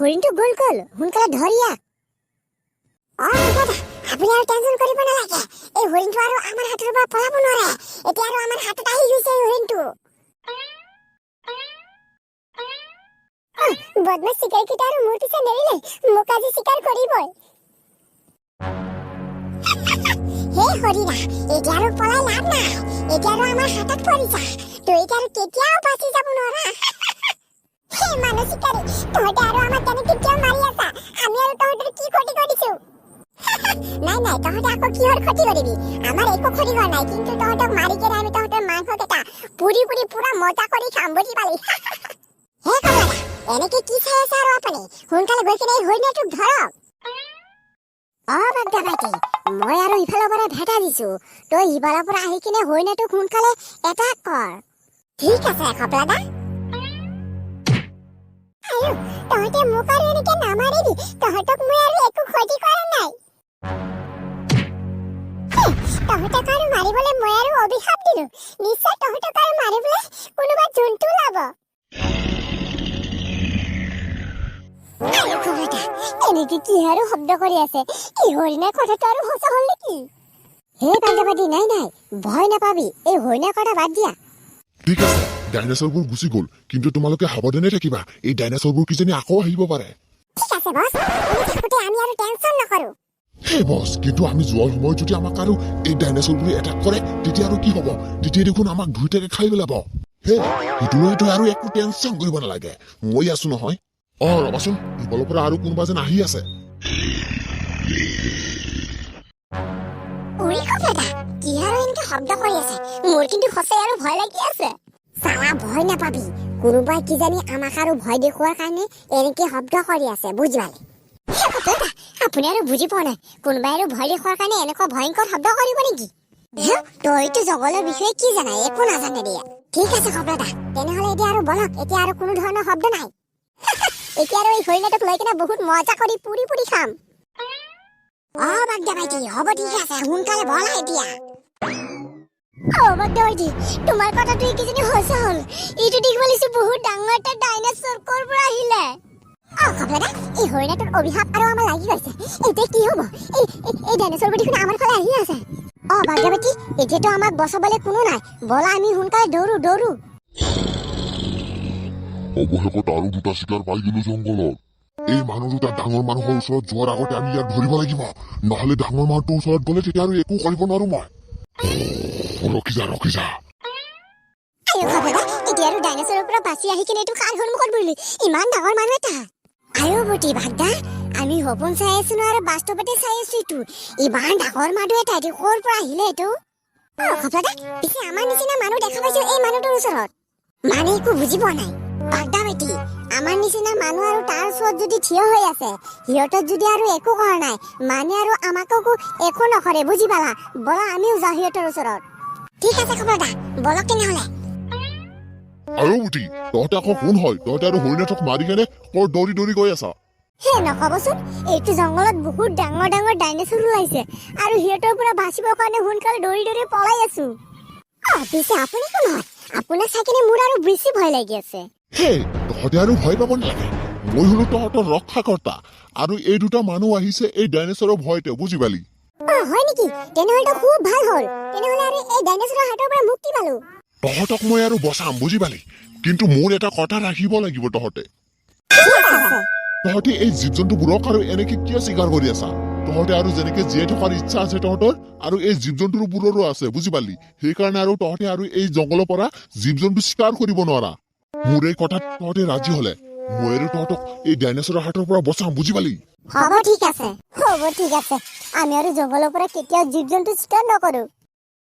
হৰিণটো গ'ল সোনকালে ধৰিয়া। আপুনি আৰু টেনচন কৰিব নালাগে, এই হৰিণটো আৰু আমাৰ হাতৰ পৰা পলাব নোৱাৰে। এতিয়া আৰু আমাৰ হাতত আহি গৈছে এই হৰিণটো। বদমাছ চিকাৰীকেইটা আৰু মোৰ পিছে নেৰিলে, মোক আজি চিকাৰ কৰিবই। হে হৰিণা, এতিয়া আৰু পলাই লাভ নাই, এতিয়া আৰু আমাৰ হাতত পৰিছা, তই এতিয়া আৰু কেতিয়াও বাচি যাব নোৱাৰা। হে মানুহ চিকাৰী, তহঁতে আৰু আমাক কেনেকে কিয় মাৰি আছা? আমি আৰু তহঁতৰ কি ক্ষতি কৰিছো? নাই তহঁতে আকৌ কিহৰ ক্ষতি কৰিবি? আমাৰ একো ক্ষতি কৰা নাই, কিন্তু তহঁতক মাৰি কেনে আমি তহঁতৰ মাংসকেইটা পুৰি পুৰা মজা কৰি খাম, বুজি পালি? হে কমলা, এনেকে কি চাই আছে আৰু আপুনি? সোনকালে গৈ কিনে এই হৰিণাটোক ধৰক। বাগদা ভাইটি, মই আৰু ইফালৰ পৰা ভেটা দিছো, তই ইফালৰ পৰা আহি কিনে হৰিণাটোক সোনকালে এটাক কৰ। ঠিক আছে খপলাদা। তহঁতে মোক আৰু এনেকে নামাৰিবি, তহঁতক মই আৰু একো ক্ষতি কৰা নাই। তহঁতক আৰু মাৰিবলৈ মই আৰু অভিশাপ দিলো, নিশ্চয় তহঁতক আৰু মাৰিবলৈ কোনোবা জন্তু ওলাব। এনেকে কি আৰু শব্দ কৰি আছে? এই হৰিণাৰ কথাটো আৰু সঁচা হল নেকি? হে পাঞ্জাবাদী, নাই ভয় নাপাবি, এই হৰিণাৰ কথা বাদ দিয়া। ঠিক আছে, ডাইনোসৰবোৰ গুচি গ'ল, কিন্তু তোমালোকে সাৱধানে থাকিবা, এই ডাইনোসৰবোৰ কিজানি আকৌ আহিব পাৰে। ঠিক আছে বস, আমি আৰু টেনচন নকৰো। হে বস, কিন্তু আমি যোৱাৰ সময়ত যদি আমাক আৰু এই ডাইনোসৰবোৰে এটাক কৰে, তেতিয়া আৰু কি হ'ব? তেতিয়া দেখোন আমাক দুইটাকে খাই পেলাব। হে, সেইটো আৰু একো টেনচন কৰিব নালাগে, মই আছো নহয়। ৰবাচোন, ইফালৰ পৰা আৰু কোনোবা যেন আহি আছে। কি আৰু এনেকে শব্দ কৰি আছে? মোৰ কিন্তু সঁচাই আৰু ভয় লাগি আছে। চালা, ভয় নাপাবি, কোনোবাই কিজানি আমাক আৰু ভয় দেখুৱাৰ কাৰণে এনেকে শব্দ কৰি আছে, বুজি পালি? আপুনি আৰু বুজি পোৱা নাই, কোনোবাই আৰু ভয় দেখুৱাৰ কাৰণে এনেকুৱা ভয়ংকৰ শব্দ কৰিব নেকি? তইতো জংঘলৰ বিষয়ে কি জানা? একো নাজানে দিয়া। ঠিক আছে খবৰদা, তেনেহলে এতিয়া আৰু বলক, এতিয়া আৰু কোনো ধৰণৰ শব্দ নাই। এতিয়া আৰু এই হৰিণাটোক লৈ কিনে বহুত মজা কৰি পুৰি খাম। বাগদা ভাইটি, হ'ব ঠিক আছে, সোনকালে বলা এতিয়া। বাগদা ভাইটি, তোমাৰ কথাটো কিজানি সঁচা হল। এইটো দেখিব লাগিছে বহুত ডাঙৰ এটা ডাইনোসৰ কৰ পৰা আহিলে। খবৰদা, এই হৰিণাটোৰ অভিশাপ আৰু আমাৰ লাগি গৈছে। এতিয়া কি হব? এই ডাইনোসৰবোৰ দেখোন আমাৰ ফালে আহি আছে। বাগদা ভাইটি, এতিয়াতো আমাক বচাবলৈ কোনো নাই, বলা আমি সোনকালে দৌৰো। অৱশেষত আৰু দুটা চিকাৰ পাই গলো জংঘলত। এই মানুহ দুটা ডাঙৰ মানুহৰ ওচৰত যোৱাৰ আগতে আমি ইয়াক ধৰিব লাগিব, নহলে ডাঙৰ মানুহটোৰ ওচৰত গলে তেতিয়া আৰু একো কৰিব নোৱাৰো মই। ৰখি যা। এতিয়া আৰু ডাইনোসৰৰ পৰা বাচি আহি কিনে এইটো কাৰ সন্মুখত বহিলি? ইমান ডাঙৰ মানুহ এটা। বুটি বাগদা, আমি সপোন চাই আছো আৰু বাস্তৱতে চাই আছো এইটো। ইমান ডাঙৰ মানুহ এটা এইটো ক'ৰ পৰা আহিলে এইটো? পিছে আমাৰ নিচিনা মানুহ দেখা পাইছো এই মানুহটোৰ ওচৰত, মানে একো বুজি পোৱা নাই। বাগদা বেটি, আমাৰ নিচিনা মানুহ আৰু তাৰ ওচৰত যদি থিয় হৈ আছে, সিহঁতক যদি আৰু একো কৰা নাই, মানে আৰু আমাকো একো নকৰে, বুজি পালা? বলা আমিও যাওঁ সিহঁতৰ ওচৰত। ঠিক আছে খবৰদা, বলক তেনেহলে। বুটি, তহঁতে আকৌ কোন হয়? তহঁতে আৰু হৰিণাটোক মাৰি কেনে কৰ দৌৰি গৈ আছা? নকবচোন, এইটো জংঘলত বহুত ডাঙৰ ডাইনোসৰ ওলাইছে, আৰু সিহঁতৰ পৰা বাচিবৰ কাৰণে সোনকালে দৌৰি পলাই আছো। পিছে আপুনি কোন হয়? আপোনাক চাই কিনে মোৰ আৰু বেছি ভয় লাগি আছে। তহঁতে আৰু ভয় পাব নালাগে, মই হলো তহঁতৰ ৰক্ষাকৰ্তা, আৰু এই দুটা মানুহ আহিছে এই ডাইনোসৰৰ ভয়তে, বুজি পালি? হয় নেকি? তেনেহলেতো খুব ভাল হল, তেনেহলে আৰু এই ডাইনোসৰৰ হাতৰ পৰা মুক্তি পালো। তহঁতক মই আৰু বচাম, বুজি পালি? কিন্তু মোৰ এটা কথা ৰাখিব লাগিব, তহঁতে এই জীৱ জন্তুবোৰক আৰু এনেকে কিয় চিকাৰ কৰি আছা? তহঁতে আৰু যেনেকে জীয়াই থকাৰ ইচ্ছা আছে তহঁতৰ, আৰু এই জীৱ জন্তুবোৰৰো আছে, বুজি পালি? সেইকাৰণে আৰু তহঁতে আৰু এই জংঘলৰ পৰা জীৱ জন্তু চিকাৰ কৰিব নোৱাৰা। মোৰ এই কথাত তহঁতে ৰাজি হলে মই আৰু তহঁতক এই ডাইনোসৰৰ হাতৰ পৰা বচাম, বুজি পালি? হ'ব ঠিক আছে, আমি আৰু জংঘলৰ পৰা কেতিয়াও জীৱ জন্তু চিকাৰ নকৰো।